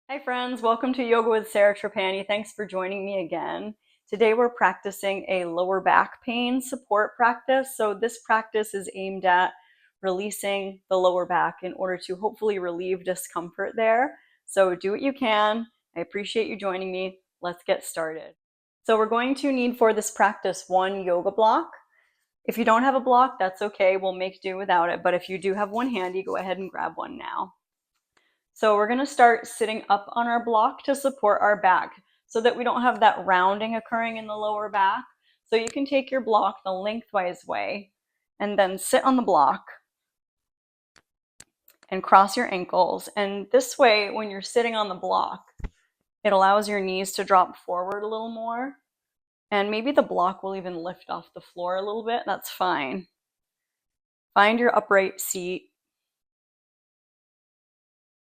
Hi friends, welcome to Yoga with Sarah Trapani. Thanks for joining me again. Today we're practicing a lower back pain support practice. So this practice is aimed at releasing the lower back in order to hopefully relieve discomfort there. So do what you can. I appreciate you joining me. Let's get started. So we're going to need for this practice one yoga block. If you don't have a block, that's okay. We'll make do without it. But if you do have one handy, go ahead and grab one now. So we're going to start sitting up on our block to support our back so that we don't have that rounding occurring in the lower back. So you can take your block the lengthwise way and then sit on the block and cross your ankles. And this way, when you're sitting on the block, it allows your knees to drop forward a little more. And maybe the block will even lift off the floor a little bit. That's fine. Find your upright seat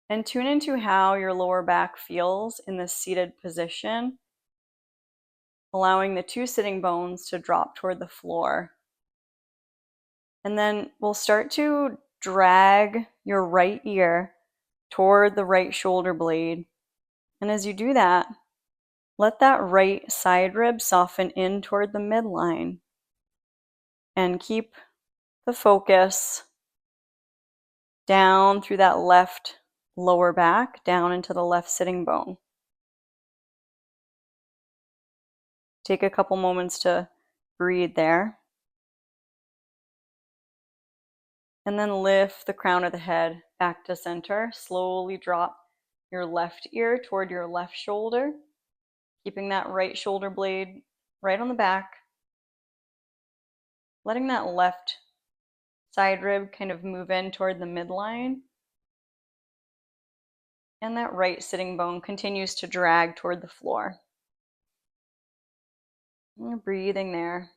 and tune into how your lower back feels in this seated position, allowing the two sitting bones to drop toward the floor. And then we'll start to drag your right ear toward the right shoulder blade. And as you do that, let that right side rib soften in toward the midline. And keep the focus down through that left lower back, down into the left sitting bone. Take a couple moments to breathe there. And then lift the crown of the head back to center. Slowly drop your left ear toward your left shoulder, keeping that right shoulder blade right on the back. Letting that left side rib kind of move in toward the midline. And that right sitting bone continues to drag toward the floor. And you're breathing there.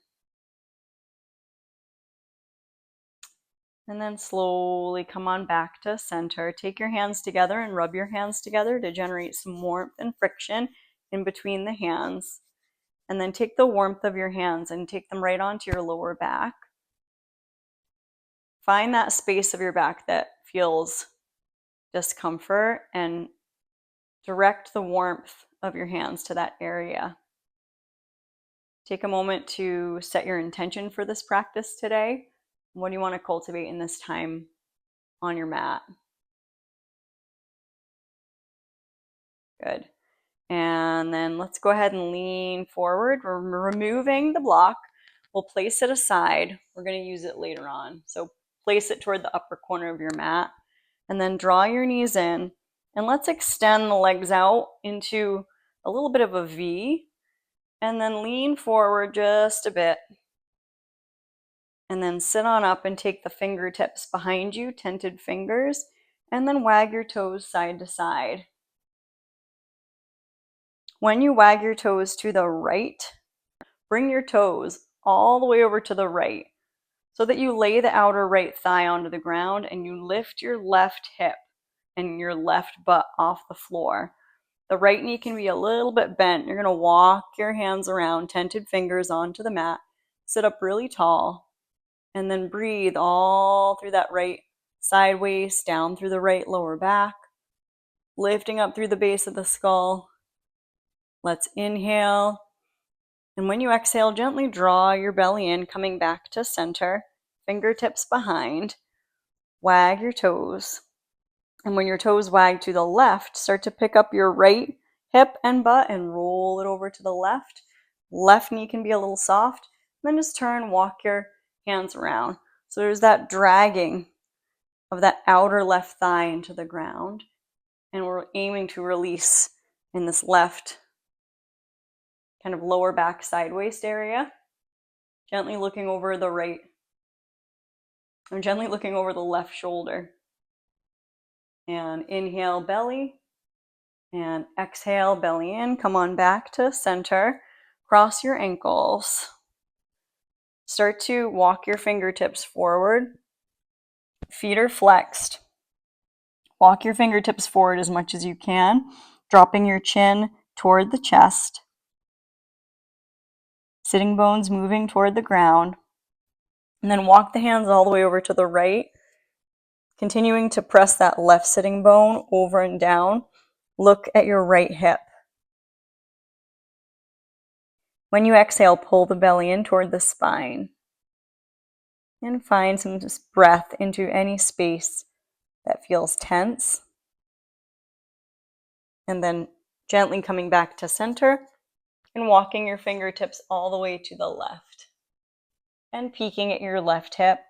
And then slowly come on back to center. Take your hands together and rub your hands together to generate some warmth and friction in between the hands. And then take the warmth of your hands and take them right onto your lower back. Find that space of your back that feels discomfort and direct the warmth of your hands to that area. Take a moment to set your intention for this practice today. What do you want to cultivate in this time on your mat? Good. And then let's go ahead and lean forward. We're removing the block. We'll place it aside. We're going to use it later on. So place it toward the upper corner of your mat. And then draw your knees in. And let's extend the legs out into a little bit of a V. And then lean forward just a bit. And then sit on up and take the fingertips behind you, tented fingers. And then wag your toes side to side. When you wag your toes to the right, bring your toes all the way over to the right so that you lay the outer right thigh onto the ground and you lift your left hip and your left butt off the floor. The right knee can be a little bit bent. You're going to walk your hands around, tented fingers onto the mat, sit up really tall, and then breathe all through that right side waist, down through the right lower back, lifting up through the base of the skull. Let's inhale. And when you exhale, gently draw your belly in, coming back to center, fingertips behind, wag your toes. And when your toes wag to the left, start to pick up your right hip and butt and roll it over to the left. Left knee can be a little soft. Then just turn, walk your hands around. So there's that dragging of that outer left thigh into the ground. And we're aiming to release in this left kind of lower back side waist area. Gently looking over the right. I'm gently looking over the left shoulder. And inhale, belly. And exhale, belly in. Come on back to center. Cross your ankles. Start to walk your fingertips forward. Feet are flexed. Walk your fingertips forward as much as you can, dropping your chin toward the chest. Sitting bones moving toward the ground. And then walk the hands all the way over to the right, continuing to press that left sitting bone over and down Look at your right hip. When you exhale, pull the belly in toward the spine. And find some breath into any space that feels tense. And then gently coming back to center and walking your fingertips all the way to the left. And peeking at your left hip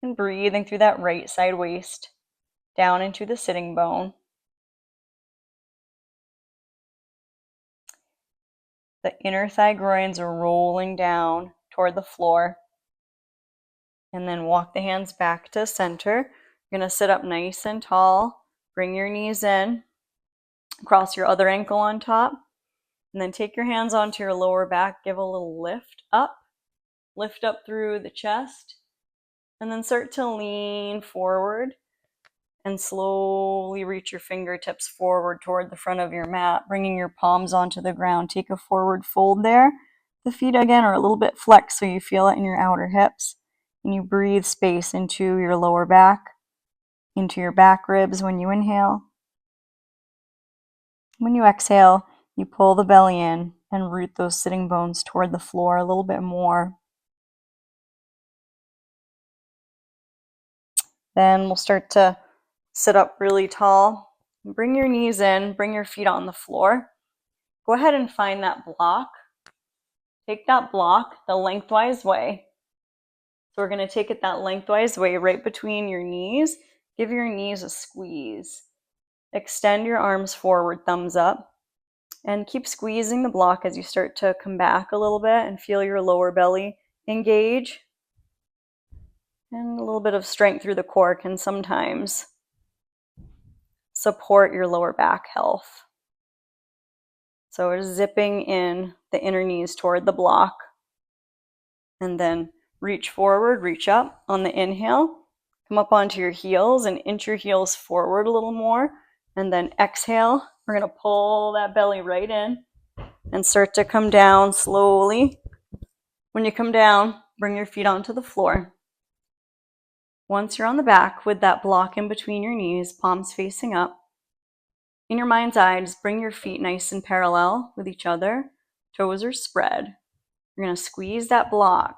and breathing through that right side waist down into the sitting bone. The inner thigh groins are rolling down toward the floor. And then walk the hands back to center. You're going to sit up nice and tall. Bring your knees in. Cross your other ankle on top. And then take your hands onto your lower back. Give a little lift up. Lift up through the chest. And then start to lean forward. And slowly reach your fingertips forward toward the front of your mat, bringing your palms onto the ground. Take a forward fold there. The feet again are a little bit flexed so you feel it in your outer hips. And you breathe space into your lower back, into your back ribs when you inhale. When you exhale, you pull the belly in and root those sitting bones toward the floor a little bit more. Then we'll start to sit up really tall. Bring your knees in, bring your feet on the floor. Go ahead and find that block. Take that block the lengthwise way. So we're going to take it that lengthwise way right between your knees. Give your knees a squeeze. Extend your arms forward, thumbs up. And keep squeezing the block as you start to come back a little bit and feel your lower belly engage. And a little bit of strength through the core can sometimes support your lower back health. So we're zipping in the inner knees toward the block. And then reach forward, reach up on the inhale. Come up onto your heels and inch your heels forward a little more. And then exhale. We're going to pull that belly right in and start to come down slowly. When you come down, bring your feet onto the floor. Once you're on the back with that block in between your knees, palms facing up, in your mind's eye, just bring your feet nice and parallel with each other. Toes are spread. You're going to squeeze that block.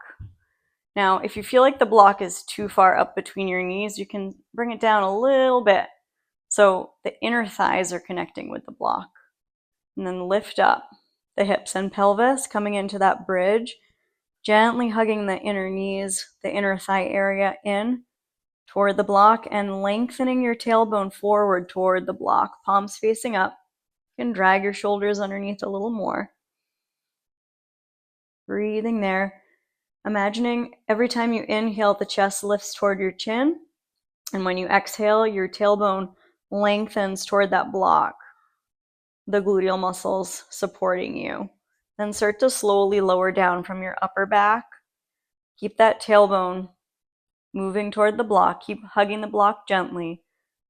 Now, if you feel like the block is too far up between your knees, you can bring it down a little bit so the inner thighs are connecting with the block. And then lift up the hips and pelvis, coming into that bridge, gently hugging the inner knees, the inner thigh area in toward the block, and lengthening your tailbone forward toward the block, palms facing up. You can drag your shoulders underneath a little more. Breathing there. Imagining every time you inhale, the chest lifts toward your chin. And when you exhale, your tailbone lengthens toward that block, the gluteal muscles supporting you. Then start to slowly lower down from your upper back. Keep that tailbone moving toward the block. Keep hugging the block gently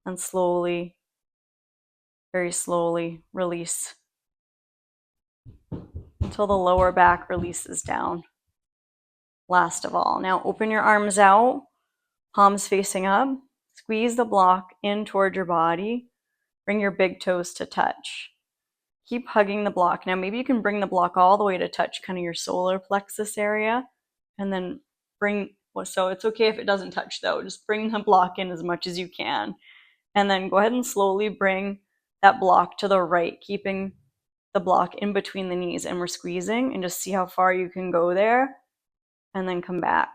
and slowly, very slowly release until the lower back releases down. Last of all, now open your arms out, palms facing up. Squeeze the block in toward your body. Bring your big toes to touch. Keep hugging the block. Now maybe you can bring the block all the way to touch kind of your solar plexus area. And then so it's okay if it doesn't touch though. Just bring the block in as much as you can. And then go ahead and slowly bring that block to the right, keeping the block in between the knees. And we're squeezing and just see how far you can go there. And then come back.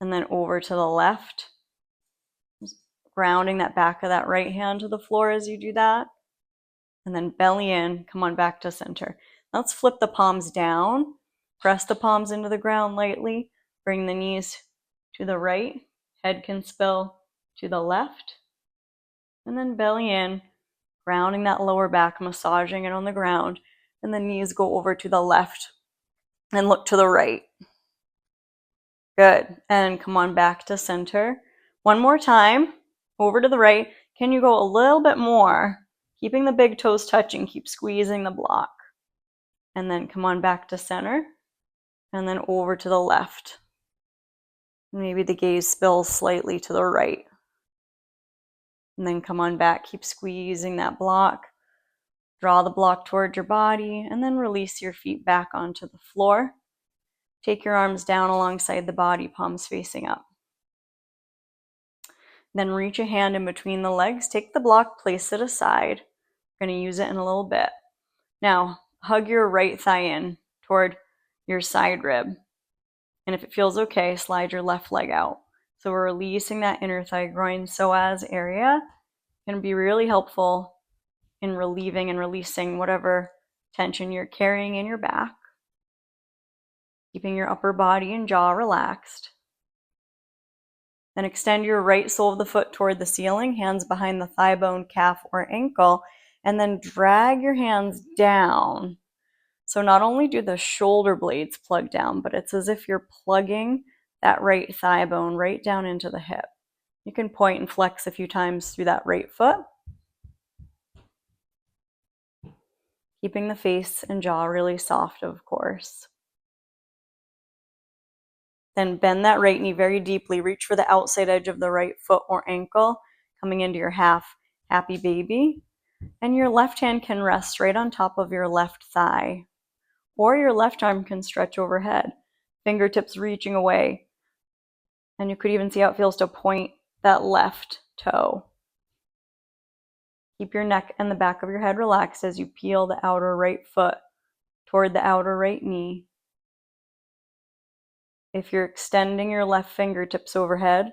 And then over to the left. Grounding that back of that right hand to the floor as you do that. And then belly in, come on back to center. Let's flip the palms down. Press the palms into the ground lightly. Bring the knees to the right. Head can spill to the left. And then belly in, grounding that lower back, massaging it on the ground. And the knees go over to the left and look to the right. Good. And come on back to center. One more time. Over to the right. Can you go a little bit more? Keeping the big toes touching. Keep squeezing the block. And then come on back to center. And then over to the left. Maybe the gaze spills slightly to the right. And then come on back, keep squeezing that block. Draw the block toward your body, and then release your feet back onto the floor. Take your arms down alongside the body, palms facing up. Then reach a hand in between the legs, take the block, place it aside. We're going to use it in a little bit. Now, hug your right thigh in toward your side rib. And if it feels okay, slide your left leg out. So we're releasing that inner thigh, groin, psoas area. It can be really helpful in relieving and releasing whatever tension you're carrying in your back. Keeping your upper body and jaw relaxed. Then extend your right sole of the foot toward the ceiling, hands behind the thigh bone, calf, or ankle, and then drag your hands down. So not only do the shoulder blades plug down, but it's as if you're plugging that right thigh bone right down into the hip. You can point and flex a few times through that right foot, keeping the face and jaw really soft, of course. Then bend that right knee very deeply. Reach for the outside edge of the right foot or ankle, coming into your half happy baby. And your left hand can rest right on top of your left thigh, or your left arm can stretch overhead, fingertips reaching away. And you could even see how it feels to point that left toe. Keep your neck and the back of your head relaxed as you peel the outer right foot toward the outer right knee. If you're extending your left fingertips overhead,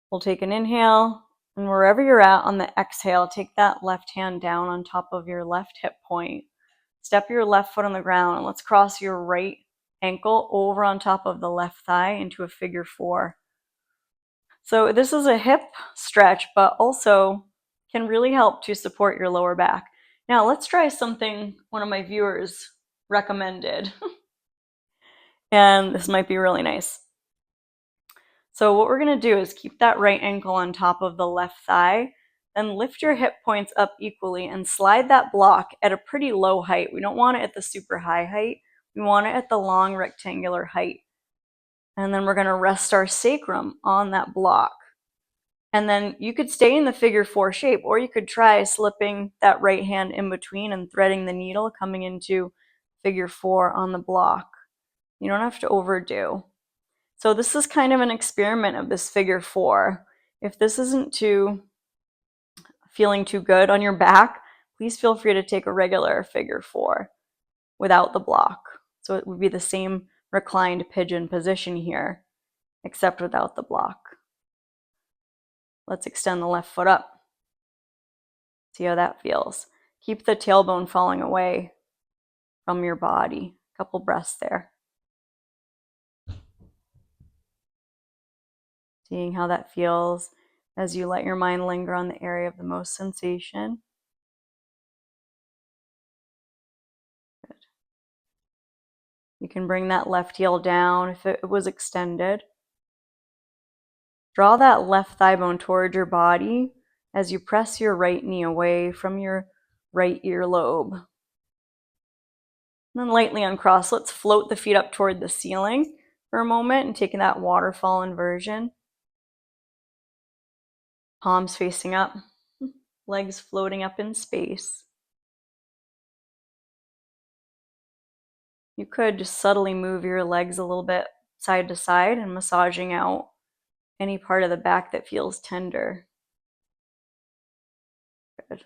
we'll take an inhale, and wherever you're at on the exhale, take that left hand down on top of your left hip point. Step your left foot on the ground, and let's cross your right ankle over on top of the left thigh into a figure four. So this is a hip stretch, but also can really help to support your lower back. Now let's try something one of my viewers recommended. And this might be really nice. So what we're going to do is keep that right ankle on top of the left thigh, then lift your hip points up equally and slide that block at a pretty low height. We don't want it at the super high height. We want it at the long rectangular height. And then we're going to rest our sacrum on that block. And then you could stay in the figure four shape, or you could try slipping that right hand in between and threading the needle coming into figure four on the block. You don't have to overdo. So this is kind of an experiment of this figure four. If this isn't feeling too good on your back, please feel free to take a regular figure four without the block. So it would be the same reclined pigeon position here, except without the block. Let's extend the left foot up. See how that feels. Keep the tailbone falling away from your body. A couple breaths there. Seeing how that feels as you let your mind linger on the area of the most sensation. Good. You can bring that left heel down if it was extended. Draw that left thigh bone toward your body as you press your right knee away from your right earlobe. And then lightly uncross. Let's float the feet up toward the ceiling for a moment and take that waterfall inversion. Palms facing up, legs floating up in space. You could just subtly move your legs a little bit side to side and massaging out any part of the back that feels tender. Good.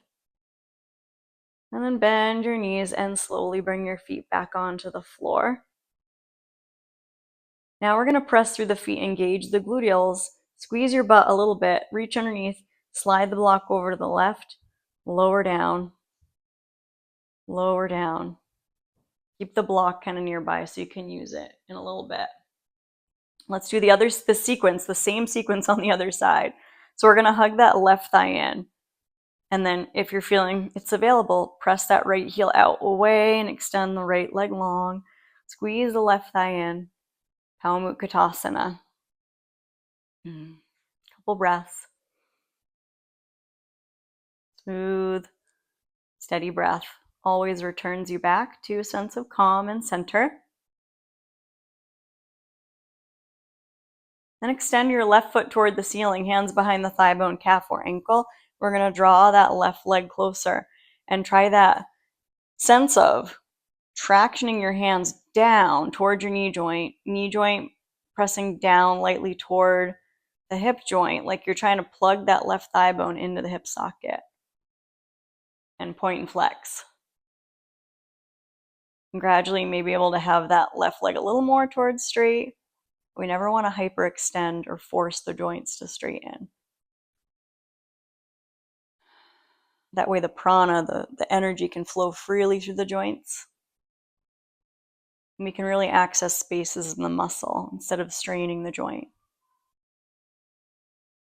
And then bend your knees and slowly bring your feet back onto the floor. Now we're going to press through the feet, engage the gluteals, squeeze your butt a little bit, reach underneath, slide the block over to the left, lower down, lower down. Keep the block kind of nearby so you can use it in a little bit. Let's do the same sequence on the other side. So we're going to hug that left thigh in. And then if you're feeling it's available, press that right heel out away and extend the right leg long. Squeeze the left thigh in. Palamutkatasana. Couple breaths. Smooth, steady breath always returns you back to a sense of calm and center. Then extend your left foot toward the ceiling, hands behind the thigh bone, calf, or ankle. we're going to draw that left leg closer and try that sense of tractioning your hands down toward your knee joint pressing down lightly toward the hip joint, like you're trying to plug that left thigh bone into the hip socket, and point and flex. And gradually, you may be able to have that left leg a little more towards straight. We never want to hyperextend or force the joints to straighten. That way the prana, the energy can flow freely through the joints. And we can really access spaces in the muscle instead of straining the joint.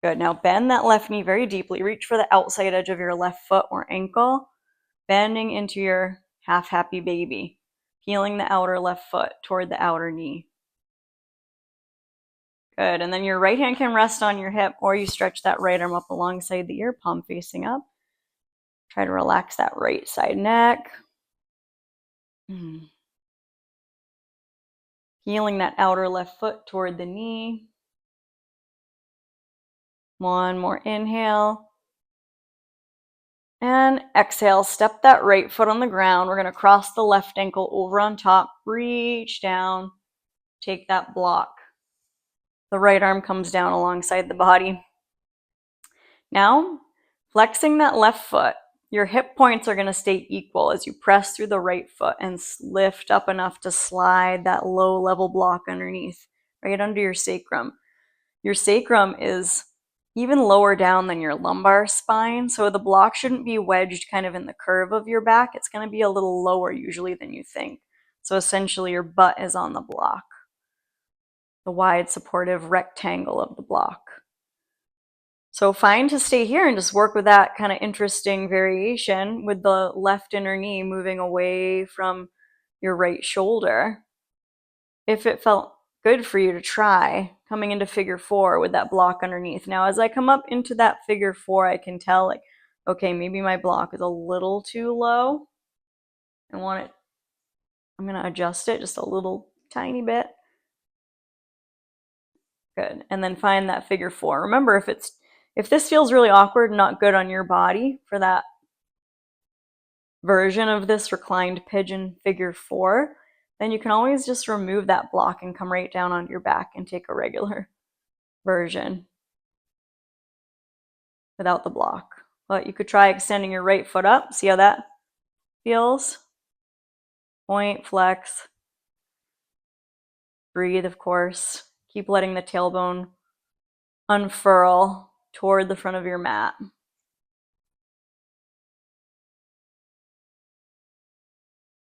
Good. Now bend that left knee very deeply. Reach for the outside edge of your left foot or ankle, bending into your half happy baby, peeling the outer left foot toward the outer knee. Good. And then your right hand can rest on your hip, or you stretch that right arm up alongside the ear, palm facing up. Try to relax that right side neck. Peeling that outer left foot toward the knee. One more inhale. And exhale, step that right foot on the ground. We're going to cross the left ankle over on top, reach down, take that block. The right arm comes down alongside the body. Now, flexing that left foot, your hip points are going to stay equal as you press through the right foot and lift up enough to slide that low level block underneath, right under your sacrum. Your sacrum is even lower down than your lumbar spine, so the block shouldn't be wedged kind of in the curve of your back. It's going to be a little lower usually than you think. So essentially your butt is on the block, the wide supportive rectangle of the block. So fine to stay here and just work with that kind of interesting variation with the left inner knee moving away from your right shoulder. If it felt good for you to try coming into figure 4 with that block underneath. Now, as I come up into that figure 4, I can tell like, okay, maybe my block is a little too low. I'm going to adjust it just a little tiny bit. Good. And then find that figure 4. Remember, if this feels really awkward, not good on your body for that version of this reclined pigeon figure 4, then you can always just remove that block and come right down onto your back and take a regular version without the block. But you could try extending your right foot up. See how that feels? Point, flex. Breathe, of course. Keep letting the tailbone unfurl toward the front of your mat.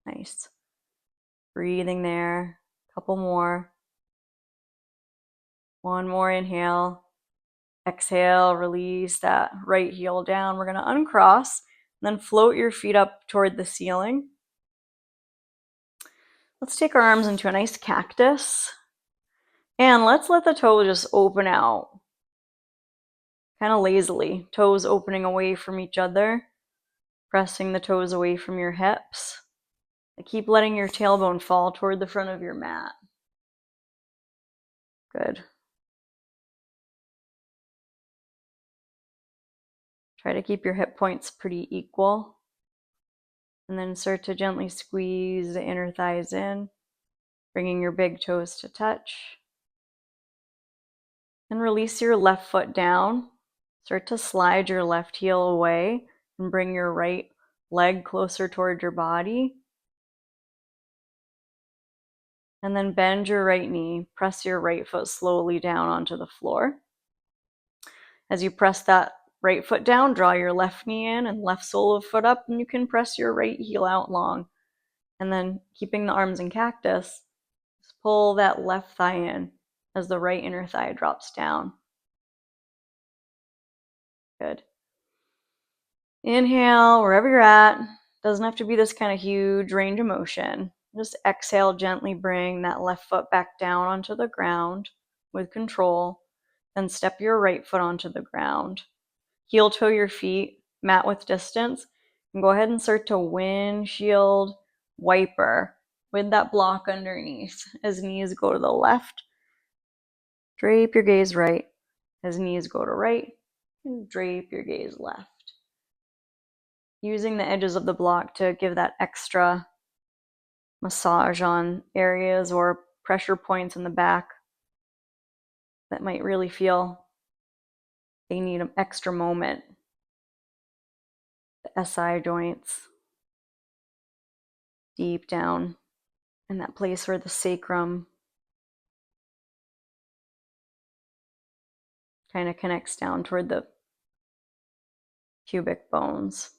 Nice. Breathing there. Couple more. One more inhale. Exhale, release that right heel down. We're going to uncross, and then float your feet up toward the ceiling. Let's take our arms into a nice cactus. And let's let the toe just open out. Kind of lazily. Toes opening away from each other. Pressing the toes away from your hips. Keep letting your tailbone fall toward the front of your mat. Good. Try to keep your hip points pretty equal. And then start to gently squeeze the inner thighs in, bringing your big toes to touch. And release your left foot down. Start to slide your left heel away and bring your right leg closer toward your body. And then bend your right knee. Press your right foot slowly down onto the floor. As you press that right foot down, draw your left knee in and left sole of foot up, and you can press your right heel out long. And then keeping the arms in cactus, just pull that left thigh in as the right inner thigh drops down. Good. Inhale wherever you're at. Doesn't have to be this kind of huge range of motion. Just exhale, gently bring that left foot back down onto the ground with control. Then step your right foot onto the ground. Heel toe your feet, mat width distance, and go ahead and start to windshield wiper with that block underneath. As knees go to the left, drape your gaze right. As knees go to right, and drape your gaze left. using the edges of the block to give that extra massage on areas or pressure points in the back that might really feel they need an extra moment. The SI joints, deep down in that place where the sacrum kind of connects down toward the pubic bones.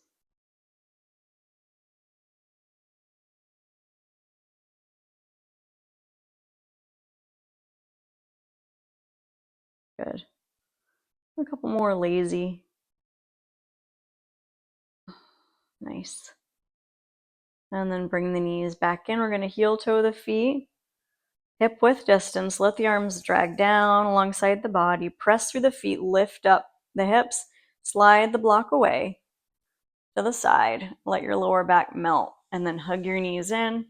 Good. A couple more lazy. Nice. And then bring the knees back in. We're going to heel toe the feet. Hip width distance. Let the arms drag down alongside the body. Press through the feet. Lift up the hips. Slide the block away to the side. Let your lower back melt. And then hug your knees in.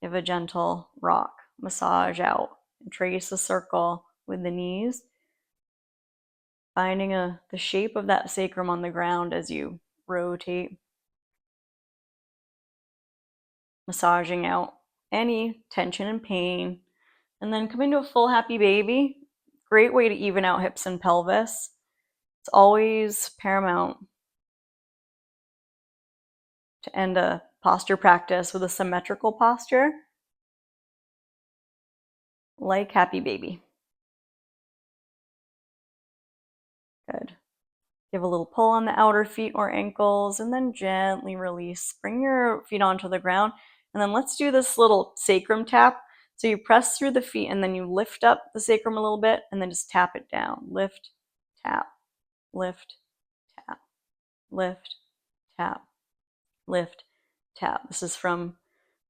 Give a gentle rock. Massage out. And trace a circle with the knees. Finding the shape of that sacrum on the ground as you rotate. Massaging out any tension and pain. And then come into a full happy baby. Great way to even out hips and pelvis. It's always paramount to end a posture practice with a symmetrical posture, like happy baby. Good. Give a little pull on the outer feet or ankles, and then gently release. Bring your feet onto the ground, and then let's do this little sacrum tap. So you press through the feet, and then you lift up the sacrum a little bit, and then just tap it down. Lift, tap, lift, tap, lift, tap, lift, tap. This is from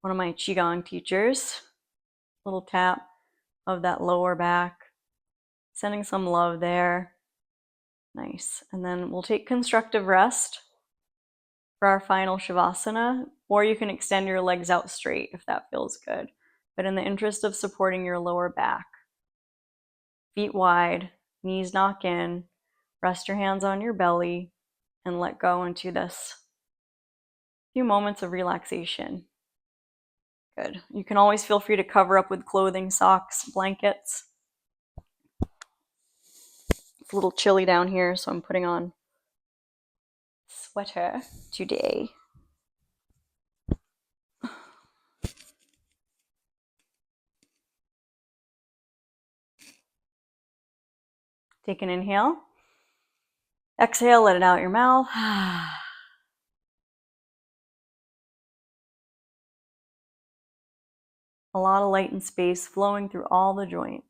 one of my Qigong teachers. Little tap of that lower back, sending some love there. Nice. And then we'll take constructive rest for our final Shavasana, or you can extend your legs out straight if that feels good. But in the interest of supporting your lower back, feet wide, knees knock in, rest your hands on your belly, and let go into this few moments of relaxation. Good. You can always feel free to cover up with clothing, socks, blankets. It's a little chilly down here, so I'm putting on a sweater today. Take an inhale. Exhale, let it out your mouth. A lot of light and space flowing through all the joints.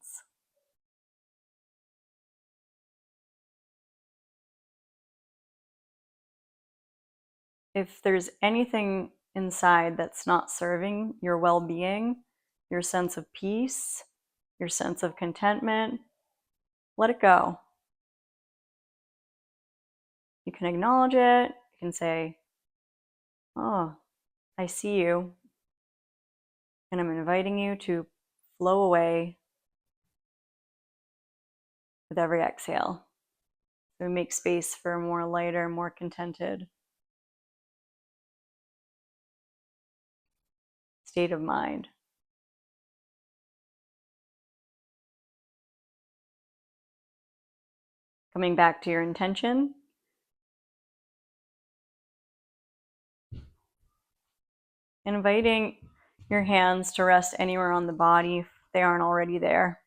If there's anything inside that's not serving your well-being, your sense of peace, your sense of contentment, let it go. You can acknowledge it. You can say, oh, I see you. And I'm inviting you to flow away with every exhale. So we make space for a more lighter, more contented state of mind. Coming back to your intention. Inviting your hands to rest anywhere on the body if they aren't already there.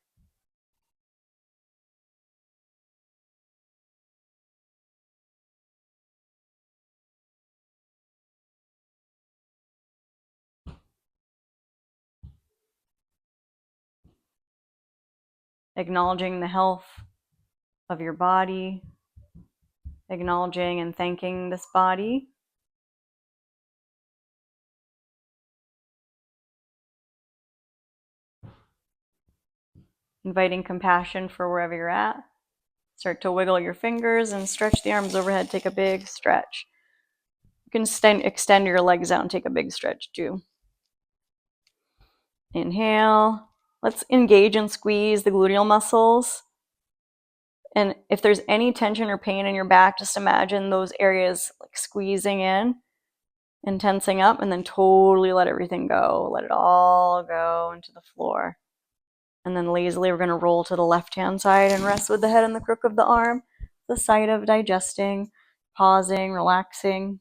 Acknowledging the health of your body, acknowledging and thanking this body. Inviting compassion for wherever you're at. Start to wiggle your fingers and stretch the arms overhead. Take a big stretch. You can extend your legs out and take a big stretch too. Inhale. Let's engage and squeeze the gluteal muscles. And if there's any tension or pain in your back, just imagine those areas like squeezing in and tensing up, and then totally let everything go. Let it all go into the floor. And then lazily, we're going to roll to the left-hand side and rest with the head in the crook of the arm. The site of digesting, pausing, relaxing,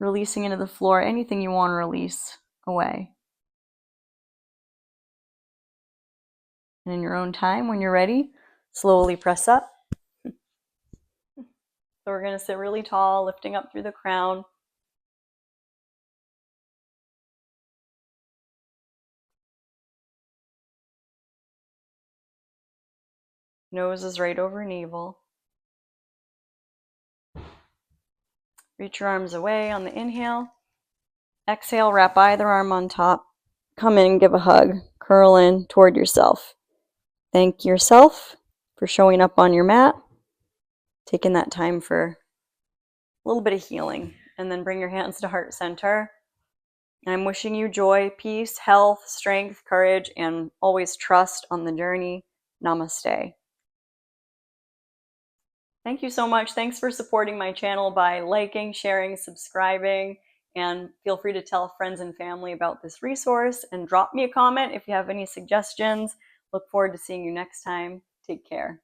releasing into the floor anything you want to release away. And in your own time, when you're ready, slowly press up. So we're going to sit really tall, lifting up through the crown. Nose is right over navel. Reach your arms away on the inhale. Exhale, wrap either arm on top. Come in, give a hug. Curl in toward yourself. Thank yourself for showing up on your mat, taking that time for a little bit of healing. And then bring your hands to heart center. I'm wishing you joy, peace, health, strength, courage, and always trust on the journey. Namaste. Thank you so much. Thanks for supporting my channel by liking, sharing, subscribing, and feel free to tell friends and family about this resource and drop me a comment if you have any suggestions. Look forward to seeing you next time. Take care.